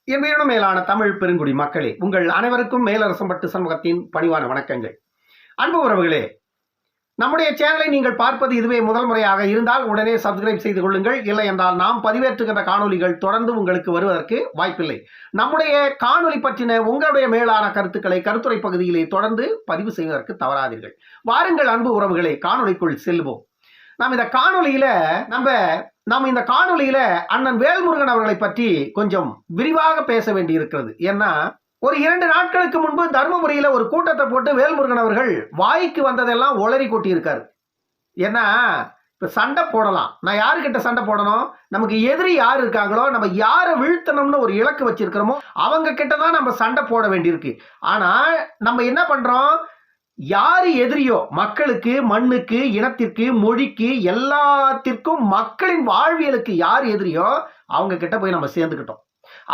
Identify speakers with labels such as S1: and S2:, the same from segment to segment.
S1: என் மேலான தமிழ் பெருங்குடி மக்களே, உங்கள் அனைவருக்கும் மேலரசம்பட்டு சமூகத்தின் பணிவான வணக்கங்கள். அன்பு உறவுகளே, நம்முடைய சேனலை நீங்கள் பார்ப்பது இதுவே முதல் முறையாக இருந்தால் உடனே சப்ஸ்கிரைப் செய்து கொள்ளுங்கள். இல்லை என்றால் நாம் பதிவேற்றுகின்ற காணொலிகள் தொடர்ந்து உங்களுக்கு வருவதற்கு வாய்ப்பில்லை. நம்முடைய காணொலி பற்றின உங்களுடைய மேலான கருத்துக்களை கருத்துரை பகுதியிலே தொடர்ந்து பதிவு செய்வதற்கு தவறாதீர்கள். வாருங்கள் அன்பு உறவுகளை, காணொலிக்குள் செல்வோம். நாம் இந்த காணொலியில அண்ணன் வேல்முருகன் அவர்களை பற்றி கொஞ்சம் விரிவாக பேச வேண்டி இருக்கிறது. ஏன்னா ஒரு 2 நாட்களுக்கு முன்பு தர்மபுரியில ஒரு கூட்டத்தை போட்டு வேல்முருகன் அவர்கள் வாய்க்கு வந்ததெல்லாம் ஒளறி கொட்டி இருக்காரு. ஏன்னா இப்ப சண்டை போடலாம். நான் யாருக்கிட்ட சண்டை போடணும்? நமக்கு எதிரி யார் இருக்காங்களோ, நம்ம யாரை வீழ்த்தணும்னு ஒரு இலக்கு வச்சிருக்கிறோமோ அவங்க கிட்டதான் நம்ம சண்டை போட வேண்டியிருக்கு. ஆனா நம்ம என்ன பண்றோம்? யாரு எதிரியோ, மக்களுக்கு, மண்ணுக்கு, இனத்திற்கு, மொழிக்கு, எல்லாத்திற்கும் மக்களின் வாழ்வியலுக்கு யார் எதிரியோ அவங்க கிட்ட போய் நம்ம சேர்ந்துக்கிட்டோம்.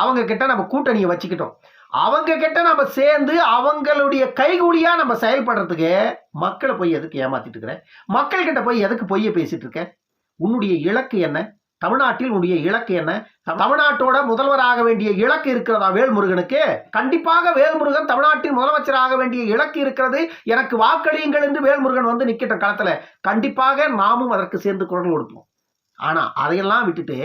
S1: அவங்க கிட்ட நம்ம கூட்டணியை வச்சுக்கிட்டோம். அவங்க கிட்ட நம்ம சேர்ந்து அவங்களுடைய கைகூலியா நம்ம செயல்படுறதுக்கு மக்களை போய் எதுக்கு ஏமாத்திட்டு இருக்கிற? மக்கள் கிட்ட போய் எதுக்கு பொய்ய பேசிட்டு இருக்க? உன்னுடைய இலக்கு என்ன? தமிழ்நாட்டில் உடைய இலக்கு என்ன? தமிழ்நாட்டோட முதல்வராக வேண்டிய இலக்கு இருக்கிறதா வேல்முருகனுக்கு? கண்டிப்பாக வேல்முருகன் தமிழ்நாட்டின் முதலமைச்சராக வேண்டிய இலக்கு இருக்கிறது. எனக்கு வாக்களியுங்கள் என்று வேல்முருகன் வந்து நிக்கிட்ட காலத்துல கண்டிப்பாக நாமும் அதற்கு சேர்ந்து குரல் கொடுப்போம். ஆனா அதையெல்லாம் விட்டுட்டு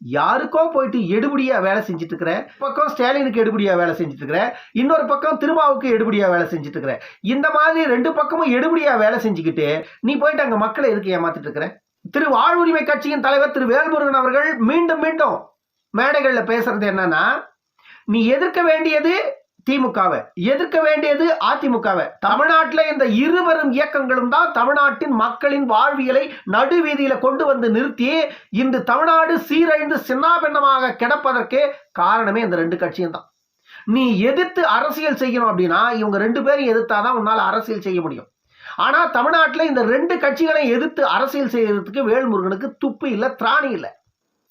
S1: யாருக்கோ போயிட்டு எடுபடியா வேலை செஞ்சுட்டு இருக்கிற, பக்கம் ஸ்டாலினுக்கு எடுபடியா வேலை செஞ்சுட்டு இருக்கிற, இன்னொரு பக்கம் திருமாவுக்கு எடுபடியா வேலை செஞ்சுட்டு இருக்கிற, இந்த மாதிரி 2 பக்கமும் எடுபடியா வேலை செஞ்சுக்கிட்டு நீ போயிட்டு அங்க மக்களை எதுக்கு ஏமாத்திட்டு இருக்கிற? திரு வாழ்வுரிமை கட்சியின் தலைவர் திரு வேல்முருகன் அவர்கள் மீண்டும் மேடைகளில் பேசுறது என்னன்னா, நீ எதிர்க்க வேண்டியது திமுகவை, எதிர்க்க வேண்டியது அதிமுகவை. தமிழ்நாட்டில் இந்த இருவரும் இயக்கங்களும் தான் தமிழ்நாட்டின் மக்களின் வாழ்வியலை நடுவீதியில கொண்டு வந்து நிறுத்தி இந்த தமிழ்நாடு சீரழிந்து சின்னாபின்னமாக கிடப்பதற்கு காரணமே இந்த 2 கட்சியும் தான். நீ எதிர்த்து அரசியல் செய்யணும் அப்படின்னா இவங்க 2 பேரும் எதிர்த்தாதான் உன்னால அரசியல் செய்ய முடியும். ஆனா தமிழ்நாட்டில் இந்த 2 கட்சிகளை எதிர்த்து அரசியல் செய்யறதுக்கு வேல்முருகனுக்கு துப்பு இல்ல, திராணி இல்ல.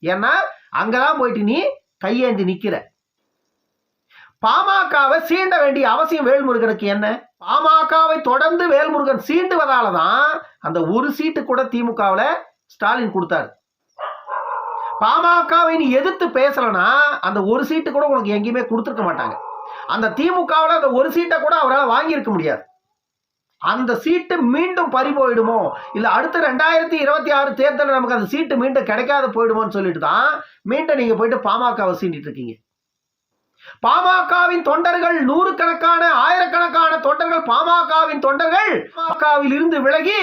S1: ஏன்னா அங்கதான் போயிட்டு நீ கையேந்தி நிக்கிற. பாமகவை சீண்ட வேண்டிய அவசியம் வேல்முருகனுக்கு என்ன? பாமகவை தொடர்ந்து வேல்முருகன் சீண்டுவதாலதான் அந்த ஒரு சீட்டு கூட திமுகவில் ஸ்டாலின் கொடுத்தாரு. பாமகவை நீ எதிர்த்து பேசலனா அந்த ஒரு சீட்டு கூட உனக்கு எங்கேயுமே கொடுத்துருக்க மாட்டாங்க. அந்த திமுகவில் அந்த ஒரு சீட்டை கூட அவரால் வாங்கியிருக்க முடியாது. அந்த சீட்டு மீண்டும் பறி போயிடுமோ, இல்ல அடுத்த 2026 தேர்தலில் நமக்கு அந்த சீட்டு மீண்டும் கிடைக்காத போயிடுமோன்னு சொல்லிட்டு தான் மீண்டும் நீங்க போயிட்டு பாமகவை சீண்டிட்டு இருக்கீங்க. பாமகவின் தொண்டர்கள் நூறுக்கணக்கான, ஆயிரக்கணக்கான தொண்டர்கள், பாமகவின் தொண்டர்கள் பாமகவில் இருந்து விலகி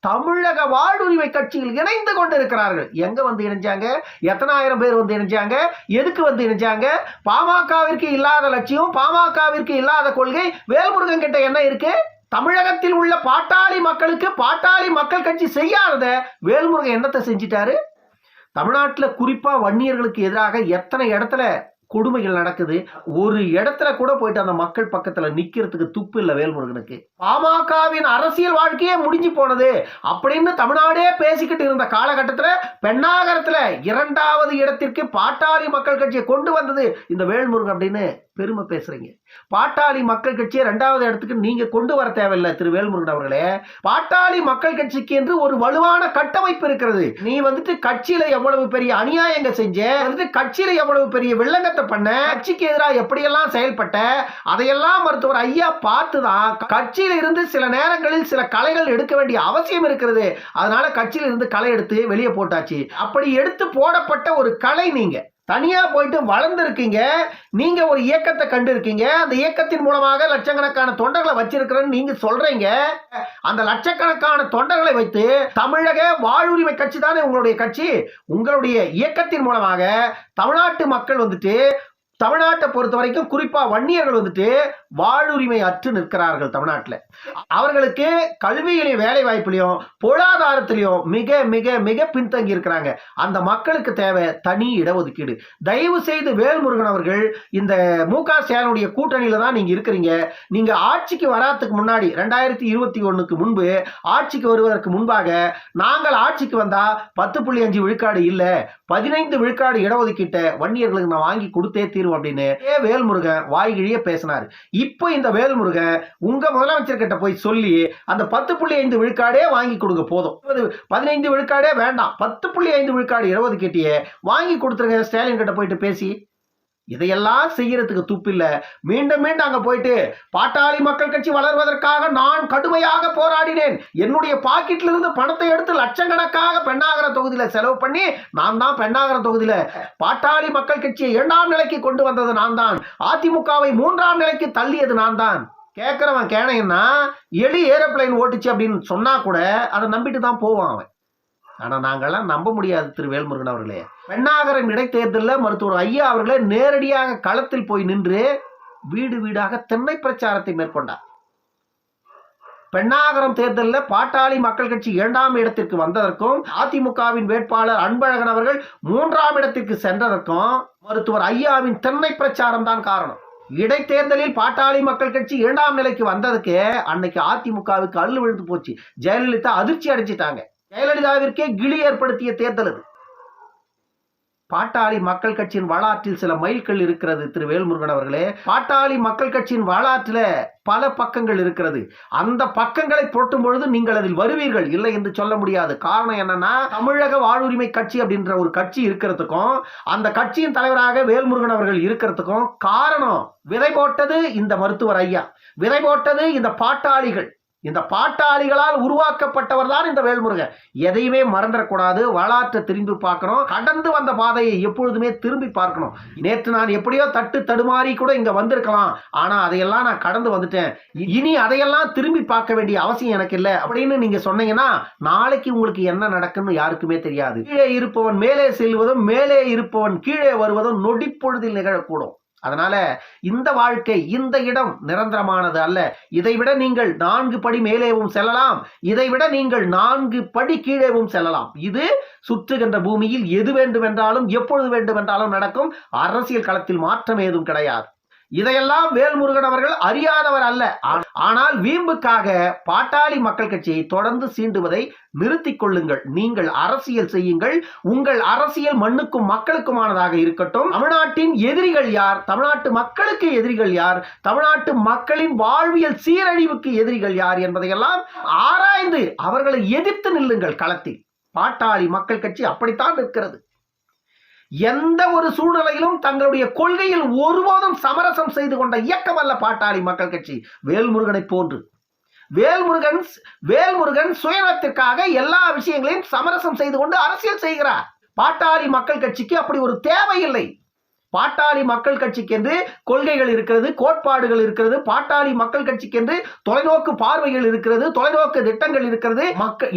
S1: தமிழக வாழ்வுரிமை கட்சியில் இணைந்து கொண்டு இருக்கிறார்கள். எங்க வந்து இணைஞ்சாங்க? எத்தனை ஆயிரம் பேர் வந்து இணைஞ்சாங்க? எதுக்கு வந்து இணைஞ்சாங்க? பாமகவிற்கு இல்லாத லட்சியம், பாமகவிற்கு இல்லாத கொள்கை வேல்முருகன் கிட்ட என்ன இருக்கு? தமிழகத்தில் உள்ள பாட்டாளி மக்களுக்கு பாட்டாளி மக்கள் கட்சி செய்யாத வேல்முருகன் என்னத்தை செஞ்சிட்டாரு? தமிழ்நாட்டில் குறிப்பா வன்னியர்களுக்கு எதிராக எத்தனை இடத்துல கொடுமைகள் நடக்குது. ஒரு இடத்துல கூட போயிட்டு அந்த மக்கள் பக்கத்துல நிக்கிறதுக்கு துப்பு இல்ல வேல்முருகனுக்கு. பாமகவின் அரசியல் வாழ்க்கையே முடிஞ்சு போனது அப்படின்னு தமிழ்நாடே பேசிக்கிட்டு இருந்த காலகட்டத்தில் பெண்ணாகரத்துல 2வது இடத்திற்கு பாட்டாளி மக்கள் கட்சியை கொண்டு வந்தது இந்த வேல்முருகன் அப்படின்னு பெருமை பேசுறீங்க. பாட்டாளி மக்கள் கட்சியை 2வது இடத்துக்கு நீங்க கொண்டு வர தேவையில்லை திரு வேல்முருகன் அவர்களே. பாட்டாளி மக்கள் கட்சிக்கு என்று ஒரு வலுவான கட்டமைப்பு இருக்கிறது. நீ வந்துட்டு கட்சியில எவ்வளவு பெரிய அநியாயங்க செஞ்ச, கட்சியில எவ்வளவு பெரிய வில்லங்கத்தை பண்ண, கட்சிக்கு எதிராக எப்படியெல்லாம் செயல்பட்ட, அதையெல்லாம் மருத்துவர் ஐயா பார்த்துதான் கட்சியில இருந்து சில நேரங்களில் சில கலைகள் எடுக்க வேண்டிய அவசியம் இருக்கிறது. அதனால கட்சியில இருந்து களை எடுத்து வெளியே போட்டாச்சு. அப்படி எடுத்து போடப்பட்ட ஒரு கலை நீங்க தனியா போயிட்டு வளர்ந்துருக்கீங்க. நீங்க ஒரு இயக்கத்தை கண்டு இருக்கீங்க. அந்த இயக்கத்தின் மூலமாக லட்சக்கணக்கான தொண்டர்களை வச்சிருக்கிறேன்னு நீங்க சொல்றீங்க. அந்த லட்சக்கணக்கான தொண்டர்களை வைத்து தமிழக வாழ்வுரிமை கட்சி தானே உங்களுடைய கட்சி. உங்களுடைய இயக்கத்தின் மூலமாக தமிழ்நாட்டு மக்கள் வந்துட்டு, தமிழ்நாட்டை பொறுத்த வரைக்கும் குறிப்பா வன்னியர்கள் வந்துட்டு வாழ்வுரிமை அற்று நிற்கிறார்கள். தமிழ்நாட்டில் அவர்களுக்கு கல்வியிலையும் வேலை வாய்ப்புலையும் பொருளாதாரத்திலையும் மிக மிக மிக பின்தங்கி இருக்கிறாங்க. அந்த மக்களுக்கு தேவை தனி இடஒதுக்கீடு. தயவு செய்து வேல்முருகன் அவர்கள் இந்த மு.க. ஸ்டாலினுடைய கூட்டணியில தான் நீங்க இருக்கிறீங்க. நீங்க ஆட்சிக்கு வராதுக்கு முன்னாடி 2021க்கு முன்பு ஆட்சிக்கு வருவதற்கு முன்பாக நாங்கள் ஆட்சிக்கு வந்தா 10.5 விழுக்காடு இல்ல 15 விழுக்காடு இடஒதுக்கீட்டை வன்னியர்களுக்கு நான் வாங்கி கொடுத்தே தீர்வு அப்படின்னு வேல்முருகன் வாய்கிழிய பேசினார். இப்போ இந்த வேல்முருகன் உங்க முதலமைச்சர் கிட்ட போய் சொல்லி அந்த 10.5 விழுக்காடே வாங்கி கொடுங்க போதும், 15 விழுக்காடே வேண்டாம், 10.5 விழுக்காடு இடஒதுக்கீட்டையே வாங்கி கொடுத்துருங்க ஸ்டாலின் கிட்ட போயிட்டு பேசி. இதையெல்லாம் செய்யறதுக்கு துப்பில்ல. மீண்டும் மீண்டும் அங்க போயிட்டு பாட்டாளி மக்கள் கட்சி வளர்வதற்காக நான் கடுமையாக போராடினேன், என்னுடைய பாக்கெட்ல இருந்து பணத்தை எடுத்து லட்சக்கணக்காக பெண்ணாகரம் தொகுதியில செலவு பண்ணி நான் தான் பெண்ணாகரம் தொகுதியில பாட்டாளி மக்கள் கட்சியை 2ஆம் நிலைக்கு கொண்டு வந்தது நான் தான், அதிமுகவை 3ஆம் நிலைக்கு தள்ளியது நான் தான். கேட்கிறவன் கேனைன்னா எலி ஏரோப்ளைன் ஓட்டுச்சு அப்படின்னு சொன்னா கூட அதை நம்பிட்டு தான் போவான் அவன். ஆனா நாங்கெல்லாம் நம்ப முடியாது திரு வேல்முருகன் அவர்களே. பெண்ணாகரம் இடைத்தேர்தலில் மருத்துவர் ஐயா அவர்களே நேரடியாக களத்தில் போய் நின்று வீடு வீடாக தென்னை பிரச்சாரத்தை மேற்கொண்டார். பெண்ணாகரம் தேர்தலில் பாட்டாளி மக்கள் கட்சி 2ஆம் இடத்திற்கு வந்ததற்கும் அதிமுகவின் வேட்பாளர் அன்பழகன் அவர்கள் 3ஆம் இடத்திற்கு சென்றதற்கும் மருத்துவர் ஐயாவின் தென்னை பிரச்சாரம் தான் காரணம். இடைத்தேர்தலில் பாட்டாளி மக்கள் கட்சி 2ஆம் நிலைக்கு வந்ததுக்கு அன்னைக்கு அதிமுகவுக்கு அள்ளு விழுந்து போச்சு. ஜெயலலிதா அதிர்ச்சி அடைஞ்சிட்டாங்க. ஜெயலலிதாவிற்கே கிளி ஏற்படுத்திய தேர்தல் இது. பாட்டாளி மக்கள் கட்சியின் வரலாற்றில் சில மைல்கள் இருக்கிறது திரு வேல்முருகன் அவர்களே. பாட்டாளி மக்கள் கட்சியின் வரலாற்றில் பல பக்கங்கள் இருக்கிறது. அந்த பக்கங்களை புரட்டும் பொழுது நீங்கள் அதில் வருவீர்கள், இல்லை என்று சொல்ல முடியாது. காரணம் என்னன்னா, தமிழக வாழ்வுரிமை கட்சி அப்படின்ற ஒரு கட்சி இருக்கிறதுக்கும் அந்த கட்சியின் தலைவராக வேல்முருகன் அவர்கள் இருக்கிறதுக்கும் காரணம் விதை போட்டது இந்த மருத்துவர் ஐயா, விதை போட்டது இந்த பாட்டாளிகள். இந்த பாட்டாளிகளால் உருவாக்கப்பட்டவர் தான் இந்த வேல்முருகன். எதையுமே மறந்துடக்கூடாது. வரலாற்றை திரும்பி பார்க்கணும். கடந்து வந்த பாதையை எப்பொழுதுமே திரும்பி பார்க்கணும். நேற்று நான் எப்படியோ தட்டு தடுமாறி கூட இங்க வந்திருக்கலாம், ஆனா அதையெல்லாம் நான் கடந்து வந்துட்டேன், இனி அதையெல்லாம் திரும்பி பார்க்க வேண்டிய அவசியம் எனக்கு இல்லை அப்படின்னு நீங்க சொன்னீங்கன்னா நாளைக்கு உங்களுக்கு என்ன நடக்குன்னு யாருக்குமே தெரியாது. கீழே இருப்பவன் மேலே செல்வதும் மேலே இருப்பவன் கீழே வருவதும் நொடிப்பொழுதில் நிகழக்கூடும். அதனால இந்த வாழ்க்கை, இந்த இடம் நிரந்தரமானது அல்ல. இதைவிட நீங்கள் 4 படி மேலேவும் செல்லலாம், இதைவிட நீங்கள் 4 படி கீழேவும் செல்லலாம். இது சுற்றுகின்ற பூமியில் எது வேண்டுமென்றாலும் எப்பொழுது வேண்டுமென்றாலும் நடக்கும். அரசியல் களத்தில் மாற்றம் ஏதும் கிடையாது. இதையெல்லாம் வேல்முருகன் அவர்கள் அறியாதவர் அல்ல. ஆனால் வீம்புக்காக பாட்டாளி மக்கள் கட்சியை தொடர்ந்து சீண்டுவதை நிறுத்திக் கொள்ளுங்கள். நீங்கள் அரசியல் செய்யுங்கள். உங்கள் அரசியல் மண்ணுக்கும் மக்களுக்குமானதாக இருக்கட்டும். தமிழ்நாட்டின் எதிரிகள் யார், தமிழ்நாட்டு மக்களுக்கு எதிரிகள் யார், தமிழ்நாட்டு மக்களின் வாழ்வியல் சீரழிவுக்கு எதிரிகள் யார் என்பதையெல்லாம் ஆராய்ந்து அவர்களை எதிர்த்து நில்லுங்கள் களத்தில். பாட்டாளி மக்கள் கட்சி அப்படித்தான் இருக்கிறது. எந்த ஒரு சூழ்நிலையிலும் தங்களுடைய கொள்கையில் ஒருபோதும் சமரசம் செய்து கொண்ட இயக்கம் அல்ல பாட்டாளி மக்கள் கட்சி. வேல்முருகனை போன்று வேல்முருகன் சுயநலத்திற்காக எல்லா விஷயங்களையும் சமரசம் செய்து கொண்டு அரசியல் செய்கிறார். பாட்டாளி மக்கள் கட்சிக்கு அப்படி ஒரு தேவையில்லை. பாட்டாளி மக்கள் கட்சிக்கென்று கொள்கைகள் இருக்கிறது, கோட்பாடுகள் இருக்கிறது. பாட்டாளி மக்கள் கட்சிக்கென்று தொலைநோக்கு பார்வைகள் இருக்கிறது, தொலைநோக்கு திட்டங்கள் இருக்கிறது.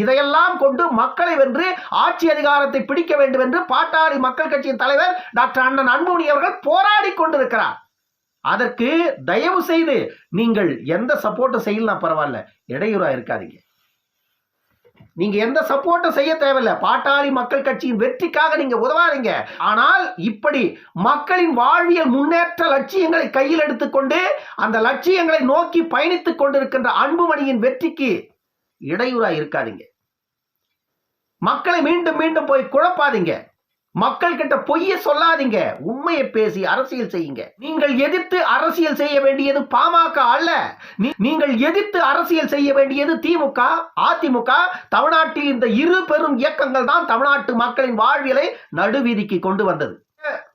S1: இதையெல்லாம் கொண்டு மக்களை வென்று ஆட்சி அதிகாரத்தை பிடிக்க வேண்டும் என்று பாட்டாளி மக்கள் கட்சியின் தலைவர் டாக்டர் அண்ணன் அன்புமணி அவர்கள் போராடி கொண்டிருக்கிறார். அதற்கு தயவு செய்து நீங்கள் எந்த சப்போர்ட்டும் செய்யலாம், பரவாயில்ல, இடையூறா இருக்காதீங்க. நீங்க எந்த சப்போர்ட்டும் செய்ய தேவையில்லை. பாட்டாளி மக்கள் கட்சியின் வெற்றிக்காக நீங்க உதவாதீங்க. ஆனால் இப்படி மக்களின் வாழ்வியல் முன்னேற்ற லட்சியங்களை கையில் எடுத்துக்கொண்டு அந்த லட்சியங்களை நோக்கி பயணித்துக் கொண்டிருக்கின்ற அன்புமணியின் வெற்றிக்கு இடையூறா இருக்காதீங்க. மக்களை மீண்டும் மீண்டும் போய் குழப்பாதீங்க. மக்கள் கிட்ட பொய்ய சொல்லாதீங்க. உண்மையை பேசி அரசியல் செய்யுங்க. நீங்கள் எதிர்த்து அரசியல் செய்ய வேண்டியது பாமக அல்ல. நீங்கள் எதிர்த்து அரசியல் செய்ய வேண்டியது திமுக, அதிமுக. தமிழ்நாட்டில் இந்த இரு பெரும் இயக்கங்கள் தான் தமிழ்நாட்டு மக்களின் வாழ்வியலை நடுவீதிக்கு கொண்டு வந்தது.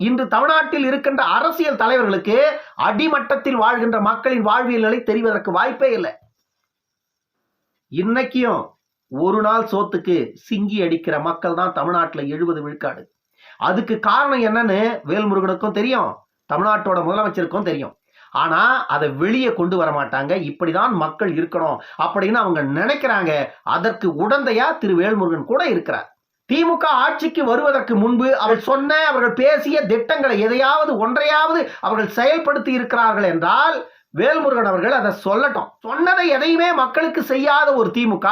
S1: இன்று தமிழ்நாட்டில் இருக்கின்ற அரசியல் தலைவர்களுக்கு அடிமட்டத்தில் வாழ்கின்ற மக்களின் வாழ்வியல் நிலை தெரிவதற்கு வாய்ப்பே இல்லை. இன்னைக்கும் ஒரு நாள் சோத்துக்கு சிங்கி அடிக்கிற மக்கள் தான் தமிழ்நாட்டில் 70 விழுக்காடு. அதுக்கு காரணம் என்னன்னு வேல்முருகனுக்கும் தெரியும், தமிழ்நாட்டோட முதலமைச்சருக்கும் தெரியும். ஆனா அதை வெளியே கொண்டு வர மாட்டாங்க. இப்படிதான் மக்கள் இருக்கணும் அப்படின்னு அவங்க நினைக்கிறாங்க. அதற்கு உடந்தையா திரு வேல்முருகன் கூட இருக்கிறார். திமுக ஆட்சிக்கு வருவதற்கு முன்பு அவர்கள் பேசிய திட்டங்களை எதையாவது ஒன்றையாவது அவர்கள் செயல்படுத்தி இருக்கிறார்கள் என்றால் வேல்முருகன் அவர்கள் அதை சொல்லட்டும். சொன்னதை எதையுமே மக்களுக்கு செய்யாத ஒரு திமுக,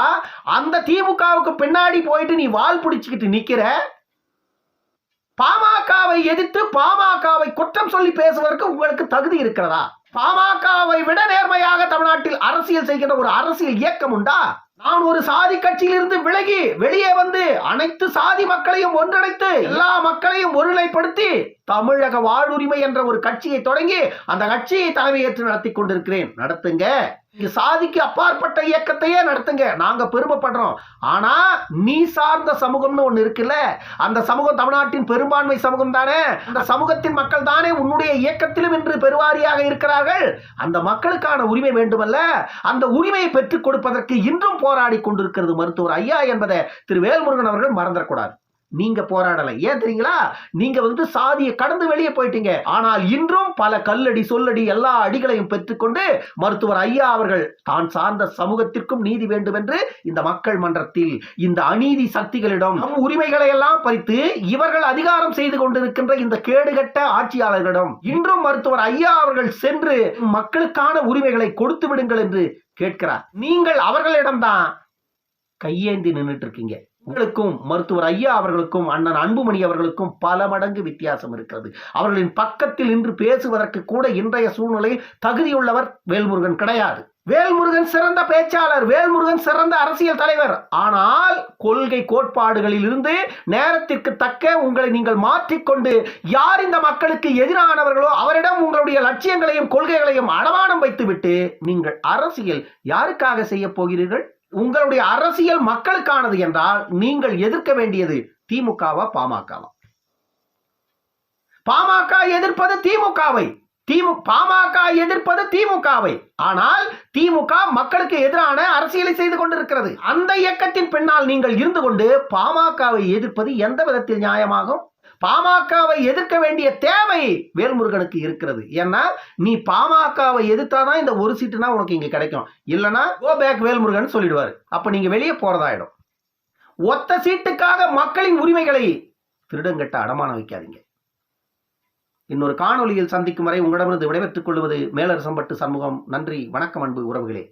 S1: அந்த திமுகவுக்கு பின்னாடி போயிட்டு நீ வால் பிடிச்சுக்கிட்டு நிக்கிற. பாமகவை எதிர்த்து பாமகவை குற்றம் சொல்லி பேசுவதற்கு உங்களுக்கு தகுதி இருக்கிறதா? பாமகவை விட நேர்மையாக தமிழ்நாட்டில் அரசியல் செய்கின்ற ஒரு அரசியல் இயக்கம் உண்டா? நான் ஒரு சாதி கட்சியிலிருந்து விலகி வெளியே வந்து அனைத்து சாதி மக்களையும் ஒன்றிணைத்து எல்லா மக்களையும் ஒருநிலைப்படுத்தி தமிழக வாழ்வுரிமை என்ற ஒரு கட்சியை தொடங்கி அந்த கட்சியை தலைமையேற்று நடத்தி கொண்டிருக்கிறேன். நடத்துங்க. சாதிக்கு அப்பாற்பட்ட இயக்கத்தையே நடத்துங்க, நாங்க பெருமைப்படுறோம். ஆனா நீ சார்ந்த சமூகம்னு ஒண்ணு இருக்குல்ல, அந்த சமூகம் தமிழ்நாட்டின் பெரும்பான்மை சமூகம் தானே. அந்த சமூகத்தின் மக்கள் தானே உன்னுடைய இயக்கத்திலும் இன்று பெருவாரியாக இருக்கிறார்கள். அந்த மக்களுக்கான உரிமை வேண்டுமல்ல, அந்த உரிமையை பெற்றுக் கொடுப்பதற்கு இன்றும் போராடி கொண்டிருக்கிறது மருத்துவர் ஐயா என்பதை திரு வேல்முருகன் அவர்கள் மறந்துடக்கூடாது. நீங்க போராடல. ஏன் தெரியுங்களா? நீங்க சாதியை கடந்து வெளியே போயிட்டீங்க. ஆனால் இன்றும் பல கல்லடி சொல்லடி எல்லா அடிகளையும் பெற்றுக்கொண்டு மருத்துவர் ஐயா அவர்கள் தான் சார்ந்த சமூகத்திற்கும் நீதி வேண்டும் என்று இந்த மக்கள் மன்றத்தில் இந்த அநீதி சக்திகளிடம் உரிமைகளை எல்லாம் பறித்து இவர்கள் அதிகாரம் செய்து கொண்டிருக்கின்ற இந்த கேடுகட்ட ஆட்சியாளர்களிடம் இன்றும் மருத்துவர் ஐயா அவர்கள் சென்று மக்களுக்கான உரிமைகளை கொடுத்து விடுங்கள் என்று கேட்கிறார். நீங்கள் அவர்களிடம்தான் கையேந்தி நின்றுட்டு இருக்கீங்க. உங்களுக்கும் மருத்துவர் ஐயா அவர்களுக்கும் அண்ணன் அன்புமணி அவர்களுக்கும் பல மடங்கு வித்தியாசம் இருக்கிறது. அவர்களின் பக்கத்தில் நின்று பேசுவதற்கு கூட இன்றைய சூழ்நிலை தகுதியுள்ளவர் வேல்முருகன் கிடையாது. வேல்முருகன் சிறந்த பேச்சாளர், வேல்முருகன் சிறந்த அரசியல் தலைவர். ஆனால் கொள்கை கோட்பாடுகளில் இருந்து நேரத்திற்கு தக்க உங்களை நீங்கள் மாற்றிக்கொண்டு யார் இந்த மக்களுக்கு எதிரானவர்களோ அவரிடம் உங்களுடைய லட்சியங்களையும் கொள்கைகளையும் அடமானம் வைத்துவிட்டு நீங்கள் அரசியல் யாருக்காக செய்ய போகிறீர்கள்? உங்களுடைய அரசியல் மக்களுக்கானது என்றால் நீங்கள் எதிர்க்க வேண்டியது திமுகவா பாமகவா? பாமக எதிர்ப்பது திமுகவை, பாமக எதிர்ப்பது திமுகவை. ஆனால் திமுக மக்களுக்கு எதிரான அரசியலை செய்து கொண்டிருக்கிறது. அந்த இயக்கத்தின் பின்னால் நீங்கள் இருந்து கொண்டு பாமகவை எதிர்ப்பது எந்த விதத்தில் நியாயமாகும்? பாமகவை எதிர்க்க வேண்டிய தேவை வேல்முருகனுக்கு இருக்கிறது. ஏன்னா நீ பாமகவை எதிர்த்தாதான் இந்த ஒரு சீட்டுனா உனக்கு இங்க கிடைக்கும், இல்லனா கோ பேக் வேல்முருகன் சொல்லிடுவாரு. அப்ப நீங்க வெளியே போறதாயிடும். ஒத்த சீட்டுக்காக மக்களின் உரிமைகளை திருடங்கட்ட அடமானம் வைக்காதீங்க. இன்னொரு காணொலியில் சந்திக்கும் வரை உங்களிடமிருந்து விடைபெற்றுக் கொள்வது மேலரசம்பட்டு சண்முகம். நன்றி, வணக்கம் அன்பு உறவுகளே.